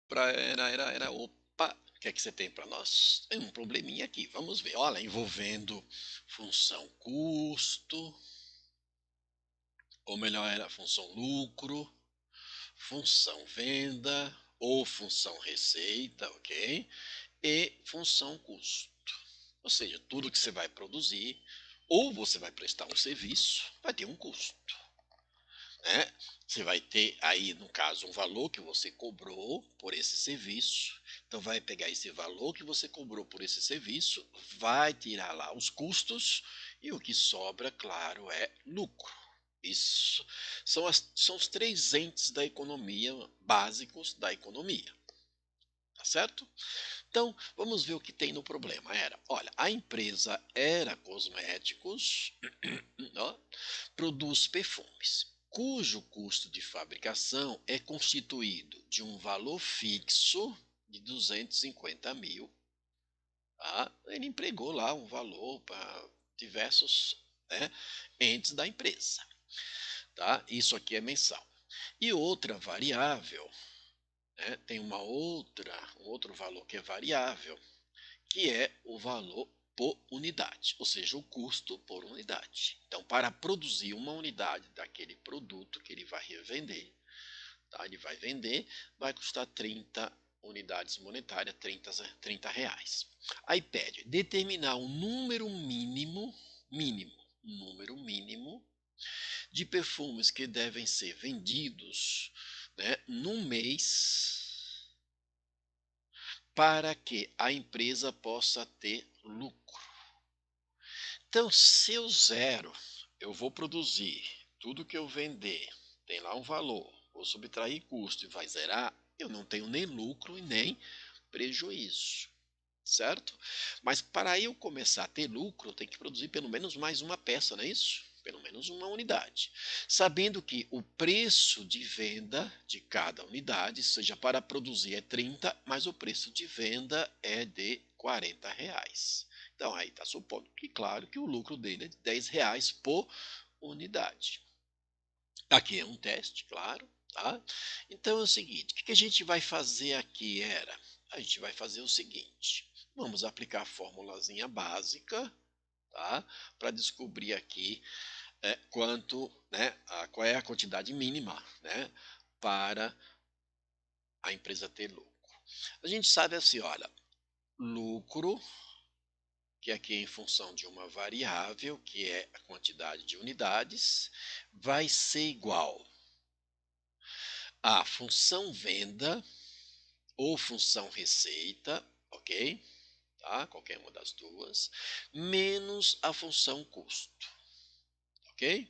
Opa, o que é que você tem para nós? Tem um probleminha aqui, vamos ver. Olha, envolvendo função custo, ou melhor, era função lucro, função venda, ou função receita, ok? E função custo. Ou seja, tudo que você vai produzir, ou você vai prestar um serviço, vai ter um custo, né? Você vai ter aí, no caso, um valor que você cobrou por esse serviço. Então, vai pegar esse valor que você cobrou por esse serviço, vai tirar lá os custos e o que sobra, claro, é lucro. Isso são os três entes da economia, básicos da economia. Tá certo? Então, vamos ver o que tem no problema. Olha, a empresa Era Cosméticos ó, produz perfumes, cujo custo de fabricação é constituído de um valor fixo de 250 mil. Tá? Ele empregou lá um valor para diversos, né, entes da empresa. Tá? Isso aqui é mensal. E outra variável, né, tem um outro valor que é variável, que é o valor por unidade, ou seja, o custo por unidade. Então, para produzir uma unidade daquele produto que ele vai revender, tá? Ele vai vender, vai custar 30 unidades monetárias, 30 reais. Aí pede determinar um número mínimo de perfumes que devem ser vendidos, né, num mês para que a empresa possa ter lucro. Então, se eu zero, eu vou produzir tudo que eu vender, tem lá um valor, vou subtrair custo e vai zerar, eu não tenho nem lucro e nem prejuízo, certo? Mas para eu começar a ter lucro, eu tenho que produzir pelo menos mais uma peça, não é isso? Pelo menos uma unidade. Sabendo que o preço de venda de cada unidade, seja para produzir é 30, mas o preço de venda é de 40 reais. Então aí está supondo que, claro, que o lucro dele é de 10 reais por unidade. Aqui é um teste, claro, tá? Então é o seguinte, o que a gente vai fazer aqui a gente vai fazer o seguinte, vamos aplicar a formulazinha básica, tá? Para descobrir aqui qual é a quantidade mínima, né, para a empresa ter lucro. A gente sabe assim, olha, lucro, que aqui é em função de uma variável, que é a quantidade de unidades, vai ser igual a função venda ou função receita, ok? Tá? Qualquer uma das duas, menos a função custo, ok?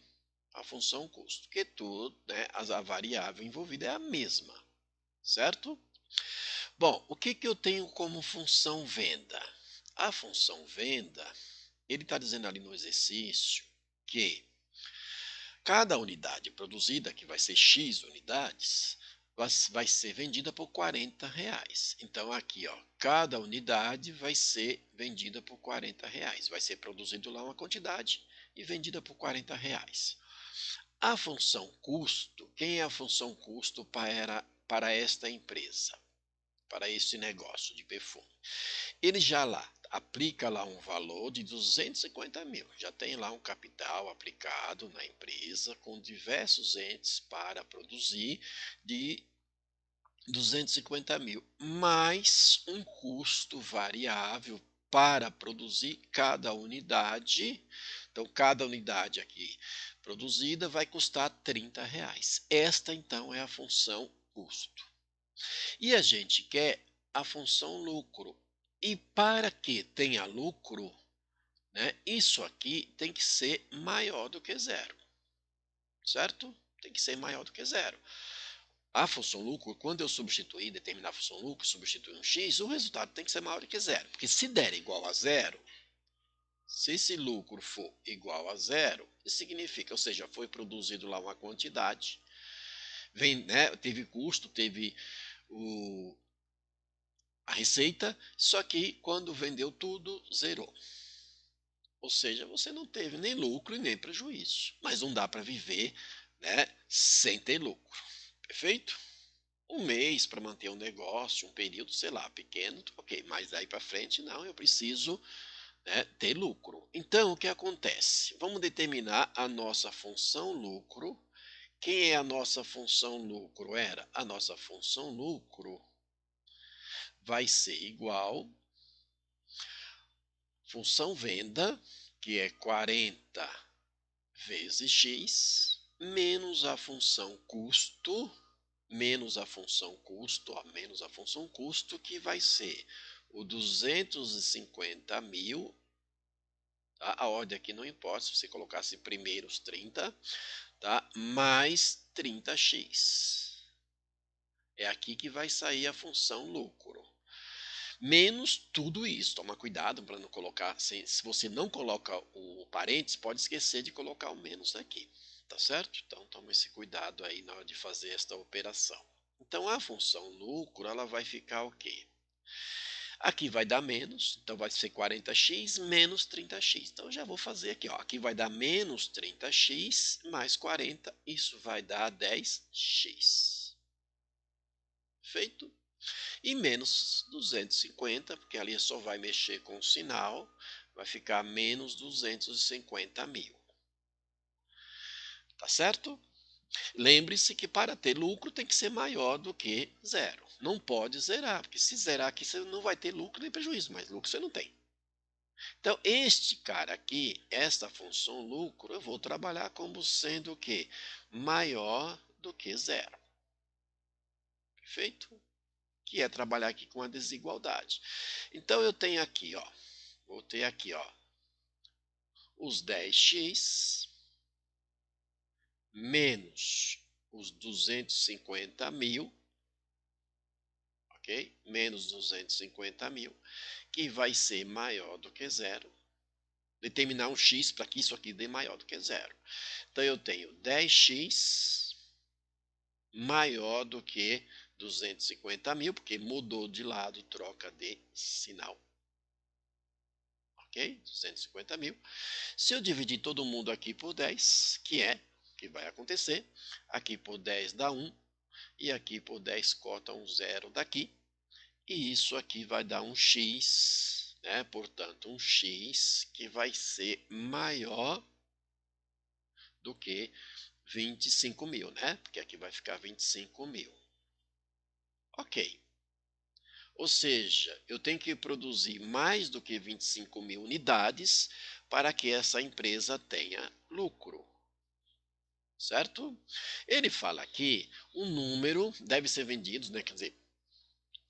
A função custo, que tudo, né, a variável envolvida é a mesma, certo? Bom, o que eu tenho como função venda? A função venda, ele está dizendo ali no exercício que cada unidade produzida, que vai ser X unidades, vai ser vendida por 40 reais. Então aqui, ó, cada unidade vai ser vendida por 40 reais. Vai ser produzido lá uma quantidade e vendida por 40 reais. A função custo, quem é a função custo para esta empresa? Para este negócio de perfume? Ele já lá aplica lá um valor de 250 mil, já tem lá um capital aplicado na empresa com diversos entes para produzir de 250 mil, mais um custo variável para produzir cada unidade. Então, cada unidade aqui produzida vai custar 30 reais. Esta, então, é a função custo. E a gente quer a função lucro. E para que tenha lucro, né, isso aqui tem que ser maior do que zero, certo? Tem que ser maior do que zero. A função lucro, quando eu substituir, determinar a função lucro, substituir um x, o resultado tem que ser maior do que zero. Porque se der igual a zero, se esse lucro for igual a zero, isso significa, ou seja, foi produzido lá uma quantidade, né, teve custo, teve a receita, só que quando vendeu tudo, zerou. Ou seja, você não teve nem lucro e nem prejuízo. Mas não dá para viver, né, sem ter lucro. Perfeito? um mês para manter um negócio, um período, sei lá, pequeno, ok, mas daí para frente não, eu preciso, né, ter lucro. Então, o que acontece? Vamos determinar a nossa função lucro. Quem é a nossa função lucro? A nossa função lucro vai ser igual função venda, que é 40 vezes x, menos a função custo, menos a função custo, que vai ser o 250 mil, tá? A ordem aqui não importa, se você colocasse primeiro os 30, tá? Mais 30x. É aqui que vai sair a função lucro. Menos tudo isso. Toma cuidado para não colocar. Se você não coloca o parênteses, pode esquecer de colocar o menos aqui. Tá certo? Então toma esse cuidado aí na hora de fazer esta operação. Então a função lucro, ela vai ficar o quê? Aqui vai dar menos, então vai ser 40x menos 30x. Então eu já vou fazer aqui, ó. Aqui vai dar menos 30x mais 40, isso vai dar 10x. Feito? E menos 250, porque ali só vai mexer com o sinal, vai ficar menos 250 mil. Tá certo? Lembre-se que para ter lucro tem que ser maior do que zero. Não pode zerar, porque se zerar aqui você não vai ter lucro nem prejuízo, mas lucro você não tem. Então, este cara aqui, esta função lucro, eu vou trabalhar como sendo o quê? Maior do que zero. Perfeito? Que é trabalhar aqui com a desigualdade. Então, eu tenho aqui, ó, vou ter aqui, ó, os 10x menos os 250 mil, ok? Menos 250 mil, que vai ser maior do que zero. Determinar um x para que isso aqui dê maior do que zero. Então, eu tenho 10x maior do que 250 mil, porque mudou de lado, troca de sinal. Ok? 250 mil. Se eu dividir todo mundo aqui por 10, que vai acontecer, aqui por 10 dá 1, e aqui por 10 corta um zero daqui, e isso aqui vai dar um x, né? Portanto, um x que vai ser maior do que 25 mil, né? Porque aqui vai ficar 25 mil. Ok. Ou seja, eu tenho que produzir mais do que 25 mil unidades para que essa empresa tenha lucro. Certo? Ele fala aqui, um número deve ser vendido, né? Quer dizer,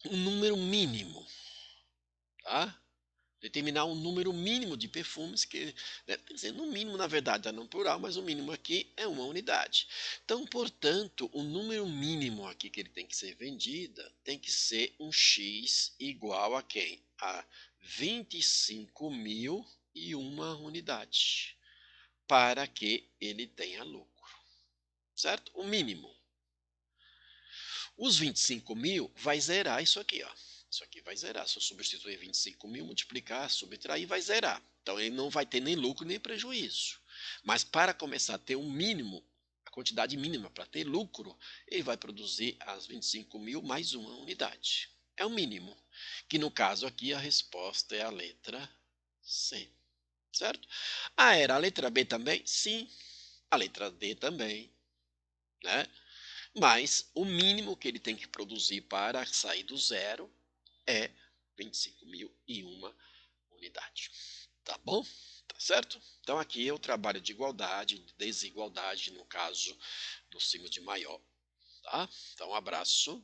um número mínimo, tá? Determinar um número mínimo de perfumes, que, né, quer dizer, no mínimo, na verdade, está no plural, mas o mínimo aqui é uma unidade. Então, portanto, o número mínimo aqui que ele tem que ser vendida tem que ser um x igual a quem? A 25.001 unidade, para que ele tenha lucro, certo? O mínimo. Os 25 mil vai zerar isso aqui, ó. Isso aqui vai zerar. Se eu substituir 25 mil, multiplicar, subtrair, vai zerar. Então ele não vai ter nem lucro nem prejuízo. Mas para começar a ter um mínimo, a quantidade mínima para ter lucro, ele vai produzir as 25 mil mais uma unidade. É o mínimo. Que no caso aqui a resposta é a letra C. Certo? Ah, era a letra B também? Sim. A letra D também. Né? Mas o mínimo que ele tem que produzir para sair do zero é 25.001 unidade. Tá bom? Tá certo? Então aqui é o trabalho de igualdade, de desigualdade, no caso do signo de maior. Tá? Então um abraço.